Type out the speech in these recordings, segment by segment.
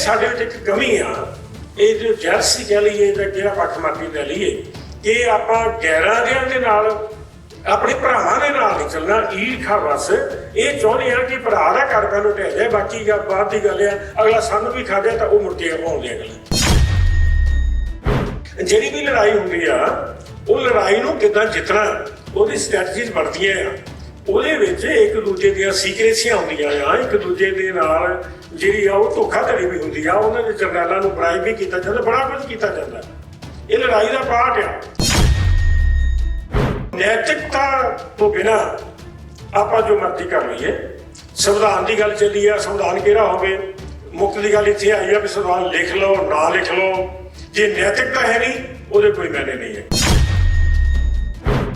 ਸਾਡੇ ਵਿੱਚ ਇੱਕ ਕਮੀ ਆ, ਇਹ ਜੋ ਜੈਲਸੀ ਕਹ ਲਈਏ ਜਾਂ ਜਿਹੜਾ ਪੱਖਮਾਤੀ ਲੈ ਲਈਏ, ਕਿ ਆਪਾਂ ਗੈਰਾਂ ਦੇ ਨਾਲ ਆਪਣੇ ਭਰਾਵਾਂ ਦੇ ਨਾਲ ਨਹੀਂ ਚੱਲਣਾ। ਈਰਖਾ ਬਸ ਇਹ ਚਾਹੁੰਦੇ ਆ ਕਿ ਭਰਾ ਦਾ ਘਰ ਪਹਿਲੋਂ ਢਹਿ ਜਾਏ, ਬਾਕੀ ਬਾਅਦ ਦੀ ਗੱਲ ਆ, ਅਗਲਾ ਸਾਨੂੰ ਵੀ ਖਾ ਜਾਏ ਤਾਂ ਉਹ ਮੁੜ ਕੇ ਆਉਂਦੇ ਅਗਲੇ। ਜਿਹੜੀ ਵੀ ਲੜਾਈ ਹੁੰਦੀ ਆ, ਉਹ ਲੜਾਈ ਨੂੰ ਕਿੱਦਾਂ ਜਿੱਤਣਾ, ਉਹਦੀ ਸਟ੍ਰੈਟਜੀਜ਼ ਬਣਦੀਆਂ ਆ। ਉਹਦੇ ਵਿੱਚ ਇੱਕ ਦੂਜੇ ਦੀਆਂ ਸੀਕ੍ਰੇਸੀਆਂ ਹੁੰਦੀਆਂ ਆ, ਇੱਕ ਦੂਜੇ ਦੇ ਨਾਲ ਜਿਹੜੀ ਆ ਉਹ ਧੋਖਾਧੜੀ ਵੀ ਹੁੰਦੀ ਆ। ਉਹਨਾਂ ਦੇ ਜਰਨੈਲਾਂ ਨੂੰ ਬਰਾਈਬ ਵੀ ਕੀਤਾ ਜਾਂਦਾ, ਬੜਾ ਕੁਝ ਕੀਤਾ ਜਾਂਦਾ। ਇਹ ਲੜਾਈ ਦਾ ਪਾਰਟ ਆ। ਨੈਤਿਕਤਾ ਤੋਂ ਬਿਨਾਂ ਆਪਾਂ ਜੋ ਮਰਜ਼ੀ ਕਰ ਲਈਏ। ਸੰਵਿਧਾਨ ਦੀ ਗੱਲ ਚੱਲੀ ਆ, ਸੰਵਿਧਾਨ ਕਿਹੜਾ ਹੋਵੇ, ਮੁੱਖ ਦੀ ਗੱਲ ਇੱਥੇ ਆਈ ਆ ਵੀ ਸੰਵਿਧਾਨ ਲਿਖ ਲਓ ਨਾ ਲਿਖ ਲਓ, ਜੇ ਨੈਤਿਕਤਾ ਹੈ ਨਹੀਂ ਉਹਦੇ ਕੋਈ ਮਾਇਨੇ ਨਹੀਂ ਹੈ।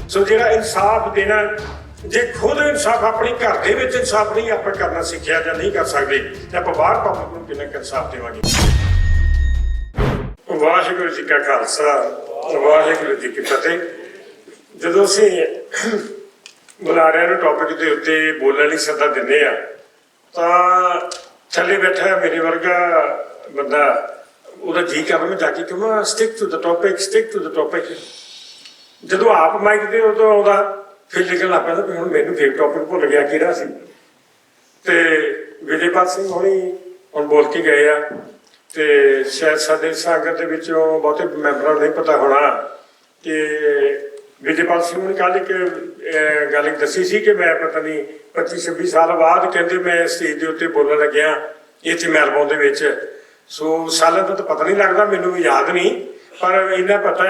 ਸੋ ਜਿਹੜਾ ਇਨਸਾਫ ਦੇਣਾ, ਜੇ ਖੁਦ ਇਨਸਾਫ ਆਪਣੇ ਘਰ ਦੇ ਵਿੱਚ ਇਨਸਾਫ ਨਹੀਂ ਆਪਾਂ ਕਰਨਾ ਸਿੱਖਿਆ ਜਾਂ ਨਹੀਂ ਕਰ ਸਕਦੇ, ਤੇ ਆਪਾਂ ਬਾਹਰ ਪਬਲਿਕ ਨੂੰ ਕਿੰਨਾ ਇਨਸਾਫ ਦੇਵਾਂਗੇ। ਵਾਹਿਗੁਰੂ ਜੀ ਕਾ ਖਾਲਸਾ, ਵਾਹਿਗੁਰੂ ਜੀ ਕੀ ਫਤਿਹ। ਜਦੋਂ ਅਸੀਂ ਬੁਲਾਰਿਆਂ ਨੂੰ ਟੌਪਿਕ ਦੇ ਉੱਤੇ ਬੋਲਣ ਲਈ ਸੱਦਾ ਦਿੰਦੇ ਆ, ਤਾਂ ਥੱਲੇ ਬੈਠਾ ਮੇਰੇ ਵਰਗਾ ਬੰਦਾ, ਉਹਦਾ ਜੀ ਕਰਦਾ ਮੈਂ ਜਾ ਕੇ ਕਹਾਂ stick to the topic, stick to the topic. ਜਦੋਂ ਆਪ ਮਾਈਕ ਦੇ ਉਦੋਂ ਆਉਂਦਾ ਫਿਰ ਲਿਖਣ ਲੱਗ ਪੈਂਦਾ ਵੀ ਹੁਣ ਮੈਨੂੰ ਫੇਰ ਟੌਪਿਕ ਭੁੱਲ ਗਿਆ ਕਿਹੜਾ ਸੀ। ਤੇ ਵਿਜੇਪਾਲ ਸਿੰਘ ਹੋਣੀ ਹੁਣ ਬੋਲ ਕੇ ਗਏ ਆ, ਤੇ ਸ਼ਾਇਦ ਸਾਡੇ ਸੰਗਤ ਦੇ ਵਿੱਚੋਂ ਬਹੁਤੇ ਮੈਂਬਰਾਂ ਨੂੰ ਨਹੀਂ ਪਤਾ ਹੋਣਾ ਕਿ ਵਿਜੇਪਾਲ ਸਿੰਘ ਨੇ ਕੱਲ੍ਹ ਇੱਕ ਗੱਲ ਦੱਸੀ ਸੀ ਕਿ ਮੈਂ ਪਤਾ ਨਹੀਂ 25-26 ਸਾਲ ਬਾਅਦ ਕਹਿੰਦੇ ਮੈਂ ਸਟੇਜ ਦੇ ਉੱਤੇ ਬੋਲਣ ਲੱਗਿਆ ਇੱਥੇ ਮੈਲਬੌਰਨ ਦੇ ਵਿੱਚ। ਸੋ ਸਾਲਾਂ ਦਾ ਤਾਂ ਪਤਾ ਨਹੀਂ ਲੱਗਦਾ, ਮੈਨੂੰ ਵੀ ਯਾਦ ਨਹੀਂ, ਪਰ ਇੰਨਾ ਪਤਾ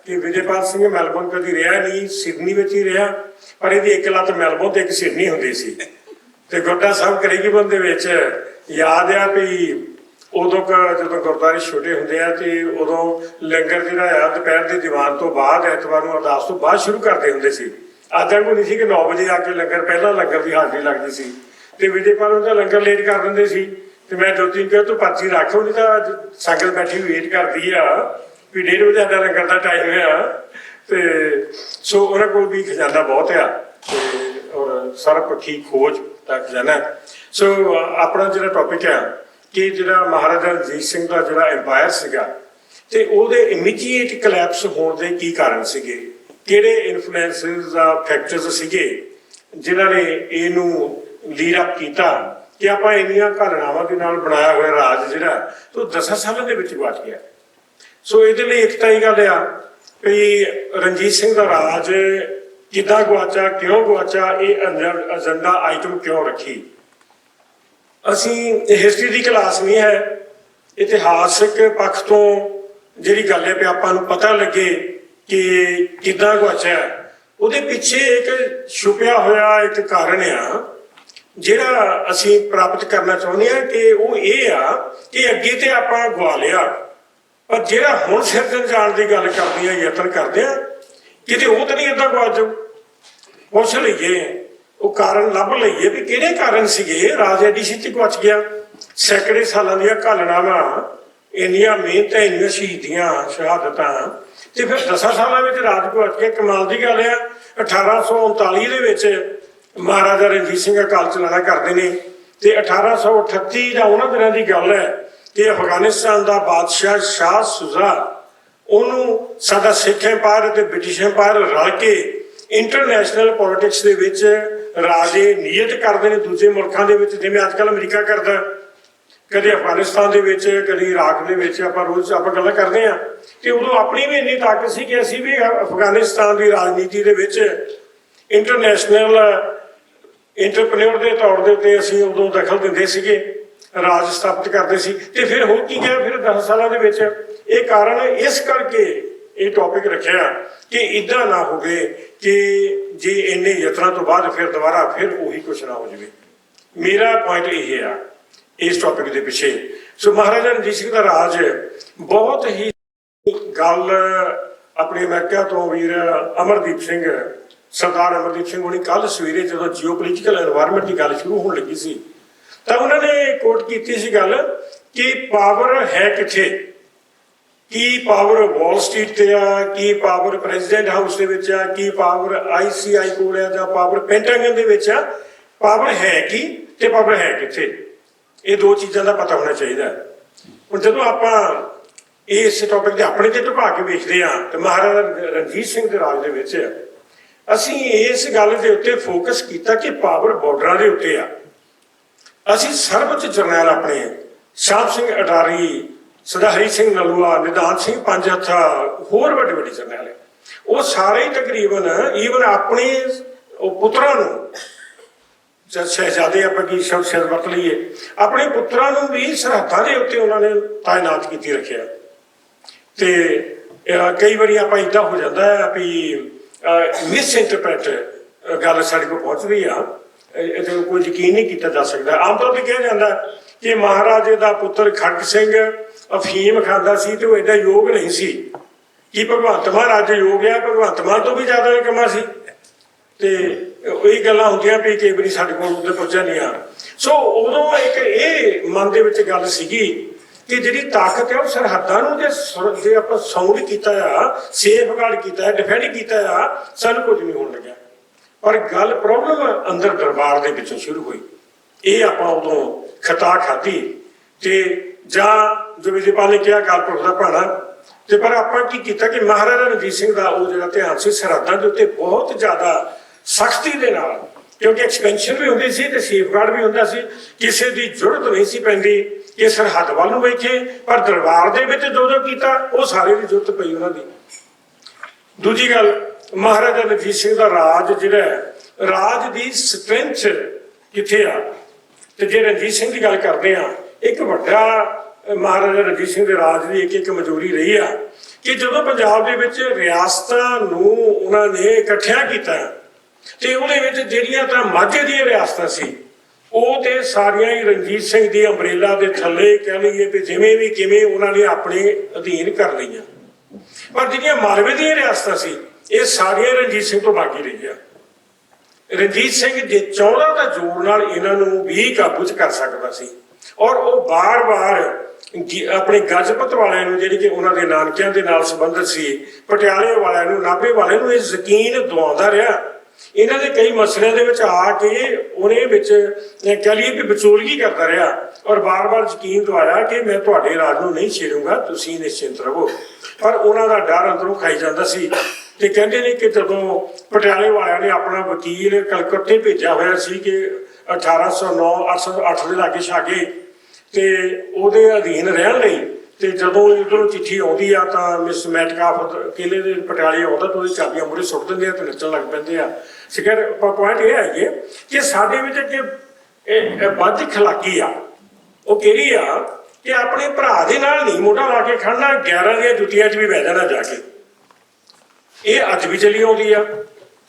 ਕਿ ਵਿਜੇਪਾਲ ਸਿੰਘ ਮੈਲਬੌਰਨ ਕਦੀ ਰਿਹਾ ਨਹੀਂ, ਸਿਡਨੀ ਵਿੱਚ ਹੀ ਰਿਹਾ, ਪਰ ਇਹਦੀ ਇੱਕ ਲੱਤ ਮੈਲਬੌਰਨ ਤੇ ਇੱਕ ਸਿਡਨੀ ਹੁੰਦੀ ਸੀ। ਤੇ ਗੁਰਦਾ ਸਾਹਿਬ ਕਰੇਗੀਬੰਦ ਦੇ ਵਿੱਚ ਯਾਦ ਆ ਵੀ ਉਦੋਂ ਜਦੋਂ ਗੁਰਦੁਆਰੇ ਛੋਟੇ ਹੁੰਦੇ ਆ ਤੇ ਉਦੋਂ ਲੰਗਰ ਜਿਹੜਾ ਆ ਦੁਪਹਿਰ ਦੇ ਦੀਵਾਨ ਤੋਂ ਬਾਅਦ ਐਤਵਾਰ ਨੂੰ ਅਰਦਾਸ ਤੋਂ ਬਾਅਦ ਸ਼ੁਰੂ ਕਰਦੇ ਹੁੰਦੇ ਸੀ। ਅੱਜ ਵਾਂਗੂ ਨਹੀਂ ਸੀ ਕਿ 9 ਵਜੇ ਆ ਕੇ ਲੰਗਰ, ਪਹਿਲਾਂ ਲੰਗਰ ਦੀ ਹਾਜ਼ਰੀ ਲੱਗਦੀ ਸੀ ਤੇ ਵਿਜੇਪਾਲ ਉਹਦਾ ਲੰਗਰ ਲੇਟ ਕਰ ਦਿੰਦੇ ਸੀ। ਤੇ ਮੈਂ ਜੋਤੀ ਨੂੰ ਕਿਹਾ ਤੂੰ ਪਰਚੀ ਰੱਖ, ਨਹੀਂ ਤਾਂ ਸੰਗਤ ਬੈਠੀ ਵੇਟ ਕਰਦੀ ਆ ਵੀ 1:30 ਵਜੇ ਸਾਡਾ ਲੰਗਰ ਦਾ ਟਾਈਮ ਆ। ਤੇ ਸੋ ਉਹਨਾਂ ਕੋਲ ਵੀ ਖਜ਼ਾਨਾ ਬਹੁਤ ਆ ਤੇ ਔਰ ਸਰਬਪੱਖੀ ਖੋਜ ਦਾ ਖਜ਼ਾਨਾ। ਸੋ ਆਪਣਾ ਜਿਹੜਾ ਟੌਪਿਕ ਆ ਕਿ ਜਿਹੜਾ ਮਹਾਰਾਜਾ ਰਣਜੀਤ ਸਿੰਘ ਦਾ ਜਿਹੜਾ ਐਮਪਾਇਰ ਸੀਗਾ ਤੇ ਉਹਦੇ ਇਮੀਡੀਏਟ ਕਲੈਪਸ ਹੋਣ ਦੇ ਕੀ ਕਾਰਨ ਸੀਗੇ, ਕਿਹੜੇ ਇਨਫਲੂਐਂਸਸ ਜਾਂ ਫੈਕਟਰਸ ਸੀਗੇ ਜਿਨ੍ਹਾਂ ਨੇ ਇਹਨੂੰ ਲੀਡ ਅਪ ਕੀਤਾ ਕਿ ਆਪਾਂ ਇੰਨੀਆਂ ਘਟਨਾਵਾਂ ਦੇ ਨਾਲ ਬਣਾਇਆ ਹੋਇਆ ਰਾਜ ਜਿਹੜਾ ਤੋਂ 10 ਸਾਲਾਂ ਦੇ ਵਿੱਚ ਗੁਆਚ ਗਿਆ। ਸੋ ਇਹਦੇ ਲਈ ਇੱਕ ਤਾਂ ਇਹ ਗੱਲ ਆ ਵੀ ਰਣਜੀਤ ਸਿੰਘ ਦਾ ਰਾਜ ਕਿੱਦਾਂ ਗੁਆਚਾ, ਕਿਉਂ ਗੁਆਚਾ, ਇਹ ਏਜੰਡਾ ਆਈਟਮ ਕਿਉਂ ਰੱਖੀ। ਅਸੀਂ ਹਿਸਟਰੀ ਦੀ ਕਲਾਸ ਨਹੀਂ ਹੈ, ਇਤਿਹਾਸਕ ਪੱਖ ਤੋਂ ਜਿਹੜੀ ਗੱਲ ਹੈ ਵੀ ਆਪਾਂ ਨੂੰ ਪਤਾ ਲੱਗੇ ਕਿ ਕਿੱਦਾਂ ਗੁਆਚਿਆ, ਉਹਦੇ ਪਿੱਛੇ ਇੱਕ ਛੁਪਿਆ ਹੋਇਆ ਇੱਕ ਕਾਰਨ ਆ ਜਿਹੜਾ ਅਸੀਂ ਪ੍ਰਾਪਤ ਕਰਨਾ ਚਾਹੁੰਦੇ ਹਾਂ ਕਿ ਉਹ ਇਹ ਆ ਕਿ ਅੱਗੇ ਤੇ ਆਪਾਂ ਗਵਾ ਲਿਆ, ਪਰ ਜਿਹੜਾ ਹੁਣ ਸਿਰਜਣ ਜਾਣ ਦੀ ਗੱਲ ਕਰਦੇ ਆ, ਯਤਨ ਕਰਦੇ ਆ, ਕਿਤੇ ਉਹ ਤਾਂ ਨਹੀਂ ਏਦਾਂ ਗੁਆਚ ਜਾਊ। ਪੁੱਛ ਲਈਏ, ਉਹ ਕਾਰਨ ਲੱਭ ਲਈਏ ਵੀ ਕਿਹੜੇ ਕਾਰਨ ਸੀਗੇ ਰਾਜ ਐਡੀ ਛੇਤੀ ਗੁਆਚ ਗਿਆ। ਸੈਂਕੜੇ ਸਾਲਾਂ ਦੀਆਂ ਘਾਲਣਾਵਾਂ, ਇੰਨੀਆਂ ਮਿਹਨਤਾਂ, ਇੰਨੀਆਂ ਸ਼ਹੀਦੀਆਂ, ਸ਼ਹਾਦਤਾਂ, ਤੇ ਫਿਰ 10 ਸਾਲਾਂ ਵਿੱਚ ਰਾਜ ਗੁਆਚ ਗਿਆ। ਕਮਾਲ ਦੀ ਗੱਲ ਆ, 1839 ਦੇ ਵਿੱਚ ਮਹਾਰਾਜਾ ਰਣਜੀਤ ਸਿੰਘ ਅਕਾਲ ਚਲਾਣਾ ਕਰਦੇ ਨੇ ਤੇ 1838 ਜਾਂ ਉਹਨਾਂ ਦਿਨਾਂ ਦੀ ਗੱਲ ਹੈ ਕਿ ਅਫਗਾਨਿਸਤਾਨ ਦਾ ਬਾਦਸ਼ਾਹ ਸ਼ਾਹ ਸੁਜਾ, ਉਹਨੂੰ ਸਾਡਾ ਸਿੱਖ ਐਮਪਾਇਰ ਅਤੇ ਬ੍ਰਿਟਿਸ਼ ਐਮਪਾਇਰ ਰਲ ਕੇ ਇੰਟਰਨੈਸ਼ਨਲ ਪੋਲਿਟਿਕਸ ਦੇ ਵਿੱਚ ਰਾਜੇ ਨਿਯਤ ਕਰਦੇ ਨੇ ਦੂਜੇ ਮੁਲਕਾਂ ਦੇ ਵਿੱਚ, ਜਿਵੇਂ ਅੱਜ ਕੱਲ੍ਹ ਅਮਰੀਕਾ ਕਰਦਾ, ਕਦੇ ਅਫਗਾਨਿਸਤਾਨ ਦੇ ਵਿੱਚ, ਕਦੇ ਇਰਾਕ ਦੇ ਵਿੱਚ। ਆਪਾਂ ਰੋਜ਼ ਆਪਾਂ ਗੱਲਾਂ ਕਰਦੇ ਹਾਂ ਤੇ ਉਦੋਂ ਆਪਣੀ ਵੀ ਇੰਨੀ ਤਾਕਤ ਸੀ ਕਿ ਅਸੀਂ ਵੀ ਅਫਗਾਨਿਸਤਾਨ ਦੀ ਰਾਜਨੀਤੀ ਦੇ ਵਿੱਚ ਇੰਟਰਨੈਸ਼ਨਲ ਇੰਟਰਪ੍ਰੇਨਿਓਰ ਦੇ ਤੌਰ ਦੇ ਉੱਤੇ ਅਸੀਂ ਉਦੋਂ ਦਖਲ ਦਿੰਦੇ ਸੀਗੇ, ਰਾਜ ਸਥਾਪਿਤ ਕਰਦੇ ਸੀ। ਤੇ ਫਿਰ ਹੋ ਕੀ ਗਿਆ ਫਿਰ 10 ਸਾਲਾਂ ਦੇ ਵਿੱਚ? ਇਹ ਕਾਰਨ ਇਸ ਕਰਕੇ ਇਹ ਟੌਪਿਕ ਰੱਖਿਆ ਕਿ ਇੱਦਾਂ ਨਾ ਹੋਵੇ ਕਿ ਜੇ ਇੰਨੇ ਯਤਨਾਂ ਤੋਂ ਬਾਅਦ ਫਿਰ ਦੁਬਾਰਾ ਫਿਰ ਉਹੀ ਕੁਛ ਨਾ ਹੋ ਜਾਵੇ। ਮੇਰਾ ਪੁਆਇੰਟ ਇਹ ਆ ਇਸ ਟੌਪਿਕ ਦੇ ਪਿੱਛੇ। ਸੋ ਮਹਾਰਾਜਾ ਰਣਜੀਤ ਸਿੰਘ ਦਾ ਰਾਜ ਬਹੁਤ ਹੀ ਗੱਲ ਆਪਣੇ ਅਮਰੀਕਾ ਤੋਂ ਵੀਰ ਅਮਰਦੀਪ ਸਿੰਘ, ਸਰਦਾਰ ਅਮਰਦੀਪ ਸਿੰਘ ਹੋਣੀ ਕੱਲ੍ਹ ਸਵੇਰੇ ਜਦੋਂ ਜੀਓਪੋਲੀਟੀਕਲ ਐਨਵਾਇਰਨਮੈਂਟ ਦੀ ਗੱਲ ਸ਼ੁਰੂ ਹੋਣ ਲੱਗੀ ਸੀ ਤਾਂ ਉਹਨਾਂ ਨੇ ਕੋਟ ਕੀਤੀ ਸੀ ਗੱਲ ਕਿ ਪਾਵਰ ਹੈ ਕਿੱਥੇ, ਕੀ ਪਾਵਰ ਵਾਲ ਸਟਰੀਟ ਤੇ ਆ, ਕੀ ਪਾਵਰ ਪ੍ਰੈਜ਼ੀਡੈਂਟ ਹਾਊਸ ਦੇ ਵਿੱਚ ਆ, ਕੀ ਪਾਵਰ ICI ਕੋਲ ਆ ਜਾਂ ਪਾਵਰ ਪੈਂਟਾਗਨ ਦੇ ਵਿੱਚ ਆ। ਪਾਵਰ ਹੈ ਕੀ ਤੇ ਪਾਵਰ ਹੈ ਕਿੱਥੇ, ਇਹ ਦੋ ਚੀਜ਼ਾਂ ਦਾ ਪਤਾ ਹੋਣਾ ਚਾਹੀਦਾ। ਹੁਣ ਜਦੋਂ ਆਪਾਂ ਇਸ ਟੌਪਿਕ ਦੇ ਆਪਣੇ ਤੇ ਢੁਕਾ ਕੇ ਵੇਖਦੇ ਹਾਂ ਤੇ ਮਹਾਰਾਜਾ ਰਣਜੀਤ ਸਿੰਘ ਦੇ ਰਾਜ ਦੇ ਵਿੱਚ ਅਸੀਂ ਇਸ ਗੱਲ ਦੇ ਉੱਤੇ ਫੋਕਸ ਕੀਤਾ ਕਿ ਪਾਵਰ ਬਾਰਡਰਾਂ ਦੇ ਉੱਤੇ ਆ। ਅਸੀਂ ਸਰਬਉੱਚ ਜਰਨੈਲ ਆਪਣੇ ਸ਼ਾਮ ਸਿੰਘ ਅਟਾਰੀ, ਸਰਦਾਰ ਹਰੀ ਸਿੰਘ ਨਲੂਆ, ਨਿਧਾਨ ਸਿੰਘ ਪੰਜ ਹੱਥਾ, ਹੋਰ ਵੱਡੇ ਵੱਡੇ ਜਰਨੈਲ ਹੈ, ਉਹ ਸਾਰੇ ਹੀ ਤਕਰੀਬਨ ਈਵਨ ਆਪਣੇ ਪੁੱਤਰਾਂ ਨੂੰ, ਸ਼ਹਿਜ਼ਾਦੇ ਆਪਾਂ ਕੀ ਸ਼ਬਦ ਵਰਤ ਲਈਏ, ਆਪਣੇ ਪੁੱਤਰਾਂ ਨੂੰ ਵੀ ਸਰਹੱਦਾਂ ਦੇ ਉੱਤੇ ਉਹਨਾਂ ਨੇ ਤਾਇਨਾਤ ਕੀਤੀ ਰੱਖਿਆ। ਤੇ ਕਈ ਵਾਰੀ ਆਪਾਂ ਇੱਦਾਂ ਹੋ ਜਾਂਦਾ ਹੈ ਵੀ ਮਿਸ ਇੰਟਰਪ੍ਰੈਟ ਗੱਲ ਸਾਡੇ ਕੋਲ ਪਹੁੰਚਦੀ ਆ, ਇਹਦੇ ਕੋਈ ਯਕੀਨ ਨਹੀਂ ਕੀਤਾ ਜਾ ਸਕਦਾ। ਆਮ ਤੌਰ ਤੇ ਕਿਹਾ ਜਾਂਦਾ ਕਿ ਮਹਾਰਾਜੇ ਦਾ ਪੁੱਤਰ ਖੜਗ ਸਿੰਘ ਅਫੀਮ ਖਾਂਦਾ ਸੀ ਤੇ ਉਹ ਏਡਾ ਯੋਗ ਨਹੀਂ ਸੀ। ਕਿ ਭਗਵੰਤ ਮਾਨ ਅੱਜ ਯੋਗ ਆ, ਭਗਵੰਤ ਮਾਨ ਤੋਂ ਵੀ ਜ਼ਿਆਦਾ ਨਿਕੰਮਾ ਸੀ। ਤੇ ਉਹੀ ਗੱਲਾਂ ਹੁੰਦੀਆਂ ਵੀ ਕਈ ਵਾਰੀ ਸਾਡੇ ਕੋਲ ਉੱਤੇ ਪਹੁੰਚਿਆ ਨਹੀਂ ਆ। ਸੋ ਉਦੋਂ ਇੱਕ ਇਹ ਮਨ ਦੇ ਵਿੱਚ ਗੱਲ ਸੀਗੀ ਕਿ ਜਿਹੜੀ ਤਾਕਤ ਹੈ ਉਹ ਸਰਹੱਦਾਂ ਨੂੰ ਜੇ ਆਪਾਂ ਸਾਊਂਡ ਕੀਤਾ ਆ, ਸੇਫਗਾਰਡ ਕੀਤਾ, ਡਿਫੈਂਡ ਕੀਤਾ ਆ, ਸਾਨੂੰ ਕੁਝ ਨਹੀਂ ਹੋਣ ਲੱਗਿਆ। ਪਰ ਗੱਲ ਪ੍ਰੋਬਲਮ ਅੰਦਰ ਦਰਬਾਰ ਦੇ ਵਿੱਚੋਂ ਸ਼ੁਰੂ ਹੋਈ। ਇਹ ਆਪਾਂ ਉਦੋਂ ਖਤਾ ਖਾਧੀ ਤੇ ਜਾਂ ਜੋ ਵਿਜੇਪਾਲ ਨੇ ਕਿਹਾ ਕਾਲਪੁਰਖ ਦਾ ਭਾਣਾ। ਤੇ ਪਰ ਆਪਾਂ ਕੀ ਕੀਤਾ ਕਿ ਮਹਾਰਾਜਾ ਰਣਜੀਤ ਸਿੰਘ ਦਾ ਉਹ ਜਿਹੜਾ ਧਿਆਨ ਸੀ ਸਰਹੱਦਾਂ ਦੇ ਉੱਤੇ ਬਹੁਤ ਜ਼ਿਆਦਾ ਸਖਤੀ ਦੇ ਨਾਲ, ਕਿਉਂਕਿ ਐਕਸਪੈਂਸ਼ਨ ਵੀ ਹੁੰਦੀ ਸੀ ਤੇ ਸੇਫਗਾਰਡ ਵੀ ਹੁੰਦਾ ਸੀ। ਕਿਸੇ ਦੀ ਜ਼ਰੂਰਤ ਨਹੀਂ ਸੀ ਪੈਂਦੀ ਕਿ ਸਰਹੱਦ ਵੱਲ ਨੂੰ ਵੇਖੇ, ਪਰ ਦਰਬਾਰ ਦੇ ਵਿੱਚ ਜੋ ਕੀਤਾ ਉਹ ਸਾਰੇ ਦੀ ਜ਼ਰੂਰਤ ਪਈ ਉਹਨਾਂ ਦੀ। ਦੂਜੀ ਗੱਲ, ਮਹਾਰਾਜਾ ਰਣਜੀਤ ਸਿੰਘ ਦਾ ਰਾਜ ਜਿਹੜਾ, ਰਾਜ ਦੀ ਸਟਰੈਂਥ ਕਿੱਥੇ ਆ? ਤੇ ਜੇ ਰਣਜੀਤ ਸਿੰਘ ਦੀ ਗੱਲ ਕਰਦੇ ਆ, ਇੱਕ ਵੱਡਾ ਮਹਾਰਾਜਾ ਰਣਜੀਤ ਸਿੰਘ ਦੇ ਰਾਜ ਦੀ ਇੱਕ ਕਮਜ਼ੋਰੀ ਰਹੀ ਆ ਕਿ ਜਦੋਂ ਪੰਜਾਬ ਦੇ ਵਿੱਚ ਰਿਆਸਤਾਂ ਨੂੰ ਉਹਨਾਂ ਨੇ ਇਕੱਠਿਆਂ ਕੀਤਾ ਤੇ ਉਹਦੇ ਵਿੱਚ ਜਿਹੜੀਆਂ ਤਾਂ ਮਾਝੇ ਦੀਆਂ ਰਿਆਸਤਾਂ ਸੀ ਉਹ ਤੇ ਸਾਰੀਆਂ ਹੀ ਰਣਜੀਤ ਸਿੰਘ ਦੀ ਅੰਬਰੇਲਾ ਦੇ ਥੱਲੇ ਕਹਿ ਲਈਏ ਵੀ ਜਿਵੇਂ ਵੀ ਕਿਵੇਂ ਉਹਨਾਂ ਨੇ ਆਪਣੇ ਅਧੀਨ ਕਰ ਲਈਆਂ। ਪਰ ਜਿਹੜੀਆਂ ਮਾਲਵੇ ਦੀਆਂ ਰਿਆਸਤਾਂ ਸੀ ਇਹ ਸਾਰੀਆਂ ਰਣਜੀਤ ਸਿੰਘ ਤੋਂ ਬਾਕੀ ਰਹੀਆਂ। ਰਣਜੀਤ ਸਿੰਘ ਜੇ ਚਾਹੁੰਦਾ ਤਾਂ ਜ਼ੋਰ ਨਾਲ ਇਹਨਾਂ ਨੂੰ ਵੀ ਕਾਬੂ 'ਚ ਕਰ ਸਕਦਾ ਸੀ। ਔਰ ਉਹ ਬਾਰ-ਬਾਰ ਆਪਣੇ ਗਜਪਤ ਵਾਲਿਆਂ ਨੂੰ, ਜਿਹੜੀ ਕਿ ਉਹਨਾਂ ਦੇ ਨਾਨਕਿਆਂ ਦੇ ਨਾਲ ਸੰਬੰਧਿਤ ਸੀ, ਪਟਿਆਲੇ ਵਾਲਿਆਂ ਨੂੰ, ਨਾਭੇ ਵਾਲਿਆਂ ਨੂੰ ਇਹ ਯਕੀਨ ਦਿਵਾਉਂਦਾ ਰਿਹਾ। ਇਹਨਾਂ ਦੇ ਕਈ ਮਸਲਿਆਂ ਦੇ ਵਿੱਚ ਆ ਕੇ ਉਹਨੇ ਵਿੱਚ ਕਹਿ ਲਈਏ ਵੀ ਵਿਚੋਲਗੀ ਕਰਦਾ ਰਿਹਾ ਔਰ ਬਾਰ-ਬਾਰ ਯਕੀਨ ਦਿਵਾਇਆ ਕਿ ਮੈਂ ਤੁਹਾਡੇ ਰਾਜ ਨੂੰ ਨਹੀਂ ਛੇੜੂੰਗਾ, ਤੁਸੀਂ ਨਿਸ਼ਚਿੰਤ ਰਹੋ। ਪਰ ਉਹਨਾਂ ਦਾ ਡਰ ਅੰਦਰੋਂ ਖਾਈ ਜਾਂਦਾ ਸੀ। ਤੇ ਕਹਿੰਦੇ ਨੇ ਕਿ ਜਦੋਂ ਪਟਿਆਲੇ ਵਾਲਿਆਂ ਨੇ ਆਪਣਾ ਵਕੀਲ ਕਲਕੱਤੇ ਭੇਜਿਆ ਹੋਇਆ ਸੀ ਕਿ 1809 808 ਦੇ ਲਾਗੇ ਛਾਗੇ ਤੇ ਉਹਦੇ ਅਧੀਨ ਰਹਿਣ ਲਈ, ਤੇ ਜਦੋਂ ਇੱਧਰੋਂ ਚਿੱਠੀ ਆਉਂਦੀ ਆ ਤਾਂ ਮਿਸ ਮੈਟਕਾਫ ਕਿਲੇ ਦੇ ਪਟਿਆਲੇ ਆਉਂਦਾ ਤਾਂ ਉਹਦੀ ਚਾਬੀਆਂ ਮੂਹਰੇ ਸੁੱਟ ਦਿੰਦੇ ਆ ਤੇ ਨੱਚਣ ਲੱਗ ਪੈਂਦੇ ਆ। ਸਿਕਰ ਪੁਆਇੰਟ ਇਹ ਹੈ ਕਿ ਸਾਡੇ ਵਿੱਚ ਕਿ ਵੱਧ ਖਲਾਕੀ ਆ, ਉਹ ਕਿਹੜੀ ਆ ਕਿ ਆਪਣੇ ਭਰਾ ਦੇ ਨਾਲ ਨਹੀਂ ਮੋਢਾ ਲਾ ਕੇ ਖੜਨਾ, 11 ਦੀਆਂ ਜੁੱਤੀਆਂ 'ਚ ਵੀ ਬਹਿ ਜਾਣਾ ਜਾ ਕੇ। ਇਹ ਅੱਜ ਵੀ ਚੱਲੀ ਆਉਂਦੀ ਆ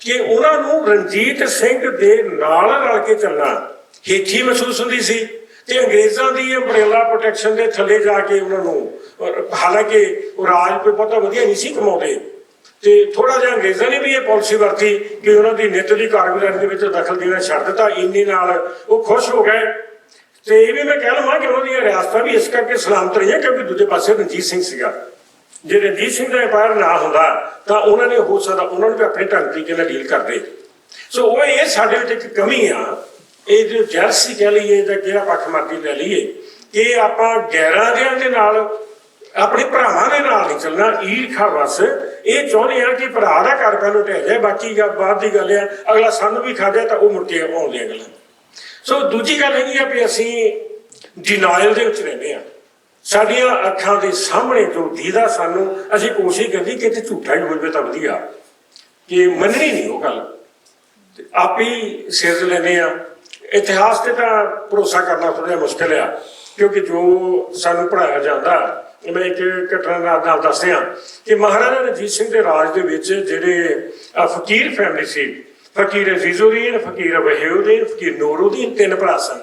ਕਿ ਉਹਨਾਂ ਨੂੰ ਰਣਜੀਤ ਸਿੰਘ ਦੇ ਨਾਲ ਰਲ ਕੇ ਚੱਲਣਾ ਹੇਠੀ ਮਹਿਸੂਸ ਹੁੰਦੀ ਸੀ ਤੇ ਅੰਗਰੇਜ਼ਾਂ ਦੀ ਅੰਬਰੇਲਾ ਪ੍ਰੋਟੈਕਸ਼ਨ ਦੇ ਥੱਲੇ ਜਾ ਕੇ ਉਹਨਾਂ ਨੂੰ, ਹਾਲਾਂਕਿ ਉਹ ਰਾਜ ਕੋਈ ਬਹੁਤਾ ਵਧੀਆ ਨਹੀਂ ਸੀ ਕਮਾਉਂਦੇ ਤੇ ਥੋੜਾ ਜਿਹਾ ਅੰਗਰੇਜ਼ਾਂ ਨੇ ਵੀ ਇਹ ਪਾਲਿਸੀ ਵਰਤੀ ਕਿ ਉਹਨਾਂ ਦੀ ਨਿੱਤ ਦੀ ਕਾਰਗੁਜ਼ਾਰੀ ਦੇ ਵਿੱਚ ਦਖਲ ਦੇਣਾ ਛੱਡ ਦਿੱਤਾ। ਇੰਨੇ ਨਾਲ ਉਹ ਖੁਸ਼ ਹੋ ਗਏ। ਤੇ ਇਹ ਵੀ ਮੈਂ ਕਹਿ ਲਵਾਂ ਕਿ ਉਹਨਾਂ ਦੀਆਂ ਰਿਆਸਤਾਂ ਵੀ ਇਸ ਕਰਕੇ ਸਲਾਮਤ ਰਹੀਆਂ ਕਿਉਂਕਿ ਦੂਜੇ ਪਾਸੇ ਰਣਜੀਤ ਸਿੰਘ ਸੀਗਾ। ਜੇ ਰਣਜੀਤ ਸਿੰਘ ਦਾ ਵਪਾਰ ਨਾ ਹੁੰਦਾ ਤਾਂ ਉਹਨਾਂ ਨੇ ਹੋ ਸਕਦਾ ਉਹਨਾਂ ਨੂੰ ਵੀ ਆਪਣੇ ਢੰਗ ਤਰੀਕੇ ਨਾਲ ਡੀਲ ਕਰਦੇ। ਸੋ ਉਹ ਇਹ ਸਾਡੇ ਵਿੱਚ ਇੱਕ ਕਮੀ ਆ, ਇਹ ਜੋ ਜੈਲਸੀ ਕਹਿ ਲਈਏ ਜਾਂ ਕਿਹੜਾ ਪੱਖ ਮਰਜ਼ੀ ਲੈ ਲਈਏ, ਕਿ ਆਪਾਂ ਗੈਰਾਂ ਜਿਹਾਂ ਦੇ ਨਾਲ, ਆਪਣੇ ਭਰਾਵਾਂ ਦੇ ਨਾਲ ਨਹੀਂ ਚੱਲਣਾ। ਈਰਖਾ ਬਸ ਇਹ ਚਾਹੁੰਦੇ ਆ ਕਿ ਭਰਾ ਦਾ ਘਰ ਪਹਿਲੋਂ ਢਹਿ ਜਾਏ, ਬਾਕੀ ਬਾਅਦ ਦੀ ਗੱਲ ਆ, ਅਗਲਾ ਸਾਨੂੰ ਵੀ ਖਾ ਜਾਏ ਤਾਂ ਉਹ ਮੁੜ ਕੇ ਆਉਂਦੀਆਂ ਗੱਲਾਂ। ਸੋ ਦੂਜੀ ਗੱਲ ਹੈਗੀ ਆ ਵੀ ਅਸੀਂ ਡਿਨਾਇਲ ਦੇ ਵਿੱਚ ਰਹਿੰਦੇ ਹਾਂ। ਸਾਡੀਆਂ ਅੱਖਾਂ ਦੇ ਸਾਹਮਣੇ ਜੋ ਦੀਦਾ ਸਾਨੂੰ, ਅਸੀਂ ਕੋਸ਼ਿਸ਼ ਕਰਦੀ ਕਿ ਝੂਠਾ ਹੀ ਹੋ ਜਾਵੇ ਤਾਂ ਵਧੀਆ, ਕਿ ਮੰਨਣੀ ਨਹੀਂ ਉਹ ਗੱਲ, ਆਪ ਹੀ ਸਿਰ ਲੈਂਦੇ ਆ। ਇਤਿਹਾਸ ਤੇ ਤਾਂ ਭਰੋਸਾ ਕਰਨਾ ਥੋੜ੍ਹਾ ਜਿਹਾ ਮੁਸ਼ਕਿਲ ਆ ਕਿਉਂਕਿ ਜੋ ਸਾਨੂੰ ਪੜ੍ਹਾਇਆ ਜਾਂਦਾ। ਮੈਂ ਇੱਕ ਘਟਨਾ ਨਾਲ ਦੱਸ ਰਿਹਾ ਕਿ ਮਹਾਰਾਜਾ ਰਣਜੀਤ ਸਿੰਘ ਦੇ ਰਾਜ ਦੇ ਵਿੱਚ ਜਿਹੜੇ ਫਕੀਰ ਫੈਮਿਲੀ ਸੀ, ਫਕੀਰ ਅਜ਼ੀਜ਼ੁਦੀਨ, ਫਕੀਰ ਵਹੀਉਦੀਨ, ਫਕੀਰ ਨੂਰਉਦੀਨ, 3 ਭਰਾ ਸਨ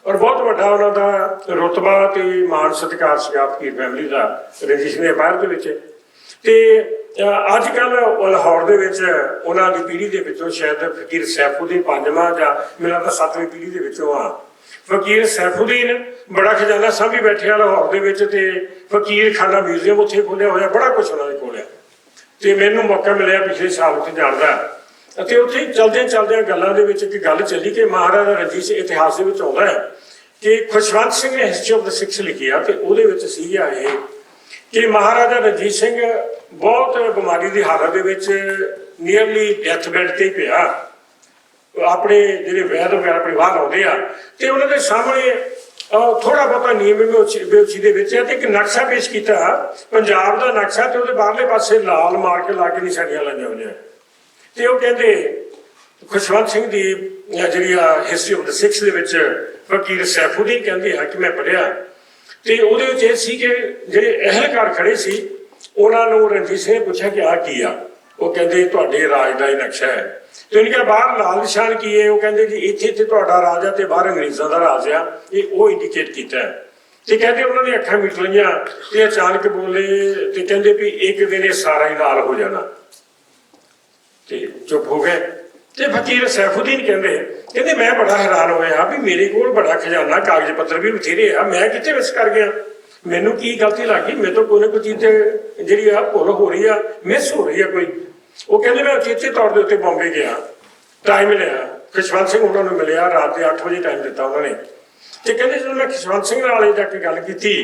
ਔਰ ਬਹੁਤ ਵੱਡਾ ਉਹਨਾਂ ਦਾ ਰੁਤਬਾ ਤੇ ਮਾਣ ਸਤਿਕਾਰ ਸੀਗਾ ਫਕੀਰ ਫੈਮਿਲੀ ਦਾ ਰਣਜੀਤ ਸਿੰਘ ਦੇ ਵਪਾਰ ਦੇ ਵਿੱਚ। ਤੇ ਅੱਜ ਕੱਲ੍ਹ ਲਾਹੌਰ ਦੇ ਵਿੱਚ ਉਹਨਾਂ ਦੀ ਪੀੜ੍ਹੀ ਦੇ ਵਿੱਚੋਂ ਸ਼ਾਇਦ ਫਕੀਰ ਸੈਫੂਦੀਨ 5ਵਾਂ ਜਾਂ ਮੇਰਾ ਤਾਂ 7ਵੀਂ ਪੀੜ੍ਹੀ ਦੇ ਵਿੱਚੋਂ ਆ। ਫਕੀਰ ਸੈਫੂਦੀਨ ਬੜਾ ਖਜ਼ਾਨਾ ਸਾਂਭੀ ਬੈਠਿਆ ਲਾਹੌਰ ਦੇ ਵਿੱਚ ਤੇ ਫਕੀਰ ਖਾਨਾ ਮਿਊਜ਼ੀਅਮ ਉੱਥੇ ਖੋਲ੍ਹਿਆ ਹੋਇਆ, ਬੜਾ ਕੁਛ ਉਹਨਾਂ ਦੇ ਕੋਲ ਆ। ਤੇ ਮੈਨੂੰ ਮੌਕਾ ਮਿਲਿਆ ਪਿਛਲੇ ਸਾਲ ਉੱਥੇ ਜਾਣ ਦਾ ਅਤੇ ਉੱਥੇ ਚਲਦਿਆਂ ਚਲਦਿਆਂ ਗੱਲਾਂ ਦੇ ਵਿੱਚ ਇੱਕ ਗੱਲ ਚੱਲੀ ਕਿ ਮਹਾਰਾਜਾ ਰਣਜੀਤ ਸਿੰਘ ਇਤਿਹਾਸ ਦੇ ਵਿੱਚ ਆਉਂਦਾ ਹੈ कि खुशवंत सिंह ने हिस्ट्री ऑफ द सिक्स लिखी आ ते ਉਹਦੇ ਵਿੱਚ ਸੀਗਾ ਇਹ कि महाराजा रंजीत सिंह बहुत बीमारी की हालत ਦੇ ਵਿੱਚ ਨੀਅਰਲੀ ਡੈਥ ਬੈੱਡ ਤੇ ਪਿਆ ਆਪਣੇ ਜਿਹੜੇ ਵੈਦ ਵਗੈਰਾ ਪਰਿਵਾਰ ਆਉਂਦੇ ਆ ਤੇ ਉਹਨਾਂ ਦੇ ਸਾਹਮਣੇ ਥੋੜਾ ਬਹੁਤਾ ਨੀਮ ਬੇਉਚੀ ਦੇ ਵਿੱਚ ਹੈ ਤੇ ਇੱਕ ਨਕਸ਼ਾ ਪੇਸ਼ ਕੀਤਾ ਪੰਜਾਬ ਦਾ ਨਕਸ਼ਾ ਤੇ ਉਹਦੇ ਬਾਹਰਲੇ ਪਾਸੇ ਲਾਲ ਮਾਰ ਕੇ ਲਾ ਕੇ ਨਿਸ਼ਾਨੀਆਂ ਲਾਈਆਂ ਹੋਈਆਂ ਤੇ ਉਹ ਕਹਿੰਦੇ खुशवंत सिंह की जी हिस्ट्री ऑफ द सिक्स वकील सैफुद्दीन कहते हैं कि मैं पढ़िया तो वो जे अहलकार खड़े से उन्होंने रणजीत सिंह ने पूछा कि आ की आ वो कहते तुहाडे राज का ही नक्शा है तो इनके बाहर लाल निशान की है वो कहते जी इत्थे तुहाडा राज है तो बाहर अंग्रेज़ों का राज है ये वो इंडीकेट किया है तो कहते उन्होंने अखां मीट लईयां ते अचानक बोले तो कहते भी एक दिन ये सारा ही लाल हो जाना तो चुप हो गए ਤੇ ਫਕੀਰ ਸੈਫੁद्दीन ਕਹਿੰਦੇ ਮੈਂ ਬੜਾ ਹੈਰਾਨ ਹੋਇਆ ਵੀ ਮੇਰੇ ਕੋਲ ਬੜਾ ਖਜ਼ਾਨਾ ਕਾਗਜ਼ ਪੱਤਰ ਵੀ ਬਥੇਰੇ ਆ ਮੈਂ ਕਿੱਥੇ ਮਿਸ ਕਰ ਗਿਆ ਮੈਨੂੰ ਕੀ ਗਲਤੀ ਲੱਗ ਗਈ ਮੇਰੇ ਤੋਂ ਕੋਈ ਨਾ ਕੋਈ ਚੀਜ਼ ਜਿਹੜੀ ਆ ਭੁੱਲ ਹੋ ਰਹੀ ਆ ਮਿਸ ਹੋ ਰਹੀ ਆ ਕੋਈ ਉਹ ਕਹਿੰਦੇ ਮੈਂ ਉਚੇਚੇ ਤੌਰ ਦੇ ਉੱਤੇ ਬੰਬੇ ਗਿਆ ਟਾਈਮ ਲਿਆ ਖੁਸ਼ਵੰਤ ਸਿੰਘ ਉਹਨਾਂ ਨੂੰ ਮਿਲਿਆ ਰਾਤ ਦੇ 8 ਵਜੇ ਟਾਈਮ ਦਿੱਤਾ ਉਹਨਾਂ ਨੇ ਤੇ ਕਹਿੰਦੇ ਜਦੋਂ ਮੈਂ ਖੁਸ਼ਵੰਤ ਸਿੰਘ ਨਾਲ ਜਾ ਕੇ ਗੱਲ ਕੀਤੀ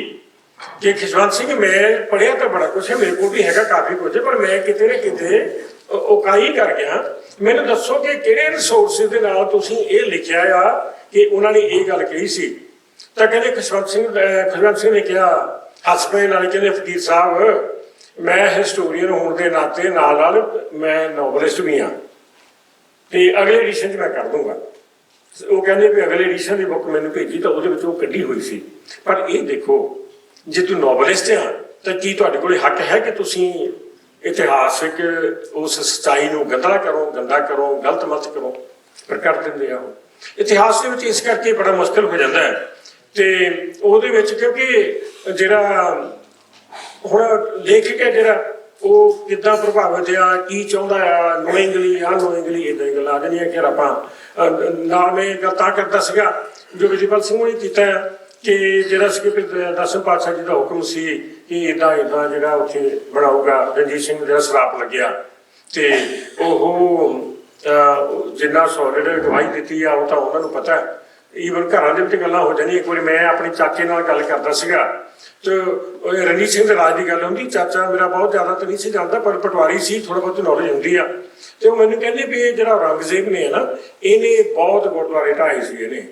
ਕਿ ਖੁਸ਼ਵੰਤ ਸਿੰਘ ਮੈਂ ਪੜ੍ਹਿਆ ਤਾਂ ਬੜਾ ਕੁਛ ਹੈ ਮੇਰੇ ਕੋਲ ਵੀ ਹੈਗਾ ਕਾਫੀ ਕੁਝ ਪਰ ਮੈਂ ਕਿਤੇ ਨਾ ਕਿਤੇ ਉਕਾਈ ਕਰ ਗਿਆ ਮੈਨੂੰ ਦੱਸੋ ਕਿ ਕਿਹੜੇ ਰਿਸੋਰਸਿਸ ਦੇ ਨਾਲ ਤੁਸੀਂ ਇਹ ਲਿਖਿਆ ਆ ਕਿ ਉਹਨਾਂ ਨੇ ਇਹ ਗੱਲ ਕਹੀ ਸੀ ਤਾਂ ਕਹਿੰਦੇ ਖੁਸ਼ਵੰਤ ਸਿੰਘ ਨੇ ਕਿਹਾ ਹੱਸ ਪਏ ਨਾਲ ਕਹਿੰਦੇ ਫਕੀਰ ਸਾਹਿਬ ਮੈਂ ਹਿਸਟੋਰੀਅਨ ਹੋਣ ਦੇ ਨਾਤੇ ਨਾਲ ਨਾਲ ਮੈਂ ਨੋਵਲਿਸਟ ਵੀ ਹਾਂ ਤੇ ਅਗਲੇ ਐਡੀਸ਼ਨ 'ਚ ਮੈਂ ਕਰ ਦੂੰਗਾ ਉਹ ਕਹਿੰਦੇ ਵੀ ਅਗਲੇ ਐਡੀਸ਼ਨ ਦੀ ਬੁੱਕ ਮੈਨੂੰ ਭੇਜੀ ਤਾਂ ਉਹਦੇ ਵਿੱਚ ਉਹ ਕੱਢੀ ਹੋਈ ਸੀ ਪਰ ਇਹ ਦੇਖੋ ਜੇ ਤੂੰ ਨੋਵਲਿਸਟ ਆ ਤਾਂ ਕੀ ਤੁਹਾਡੇ ਕੋਲ ਹੱਕ ਹੈ ਕਿ ਤੁਸੀਂ ਇਤਿਹਾਸਿਕ ਉਸ ਸੱਚਾਈ ਨੂੰ ਗੰਦਾ ਕਰੋ ਗਲਤ ਮਤ ਕਰੋ ਪਰ ਕਰ ਦਿੰਦੇ ਆ ਉਹ ਇਤਿਹਾਸ ਦੇ ਵਿੱਚ ਇਸ ਕਰਕੇ ਬੜਾ ਮੁਸ਼ਕਿਲ ਹੋ ਜਾਂਦਾ ਹੈ ਤੇ ਉਹਦੇ ਵਿੱਚ ਕਿਉਂਕਿ ਜਿਹੜਾ ਹੁਣ ਲੇਖਕ ਹੈ ਜਿਹੜਾ ਉਹ ਕਿੱਦਾਂ ਪ੍ਰਭਾਵਿਤ ਆ ਕੀ ਚਾਹੁੰਦਾ ਆ ਨੋਇੰਗਲੀ ਅਨਨੋਇੰਗਲੀ ਇੱਦਾਂ ਦੀ ਗੱਲਾਂ ਆ ਜਾਂਦੀਆਂ ਕਿ ਆਪਾਂ ਨਾਲ ਮੈਂ ਗੱਲ ਤਾਂ ਕਰਦਾ ਸੀਗਾ ਜੋ ਵਿਜੇਪਾਲ ਸਿੰਘ ਨੇ ਕੀਤਾ ਕਿ ਜਿਹੜਾ ਸੀ ਕਿ ਦਸਮ ਪਾਤਸ਼ਾਹ ਜੀ ਦਾ ਹੁਕਮ ਸੀ ਕਿ ਇੱਦਾਂ ਜਿਹੜਾ ਉੱਥੇ ਬਣਾਊਗਾ ਰਣਜੀਤ ਸਿੰਘ ਜਿਹੜਾ ਸਰਾਪ ਲੱਗਿਆ ਤੇ ਉਹ ਜਿੰਨਾ ਸੋਲਿਡ ਗਵਾਹੀ ਦਿੱਤੀ ਆ ਉਹ ਤਾਂ ਉਹਨਾਂ ਨੂੰ ਪਤਾ ਈਵਨ ਘਰਾਂ ਦੇ ਵਿੱਚ ਗੱਲਾਂ ਹੋ ਜਾਂਦੀਆਂ ਇੱਕ ਵਾਰੀ ਮੈਂ ਆਪਣੇ ਚਾਚੇ ਨਾਲ ਗੱਲ ਕਰਦਾ ਸੀਗਾ ਤੇ ਰਣਜੀਤ ਸਿੰਘ ਦੇ ਰਾਜ ਦੀ ਗੱਲ ਹੁੰਦੀ ਚਾਚਾ ਮੇਰਾ ਬਹੁਤ ਜ਼ਿਆਦਾ ਤਾਂ ਨਹੀਂ ਸੀ ਜਾਣਦਾ ਪਰ ਪਟਵਾਰੀ ਸੀ ਥੋੜਾ ਬਹੁਤ ਨੌਲੇਜ ਹੁੰਦੀ ਆ ਤੇ ਉਹ ਮੈਨੂੰ ਕਹਿੰਦੇ ਵੀ ਇਹ ਜਿਹੜਾ ਔਰੰਗਜ਼ੇਬ ਨੇ ਨਾ ਇਹਨੇ ਬਹੁਤ ਗੁਰਦੁਆਰੇ ਢਾਏ ਸੀ ਇਹਨੇ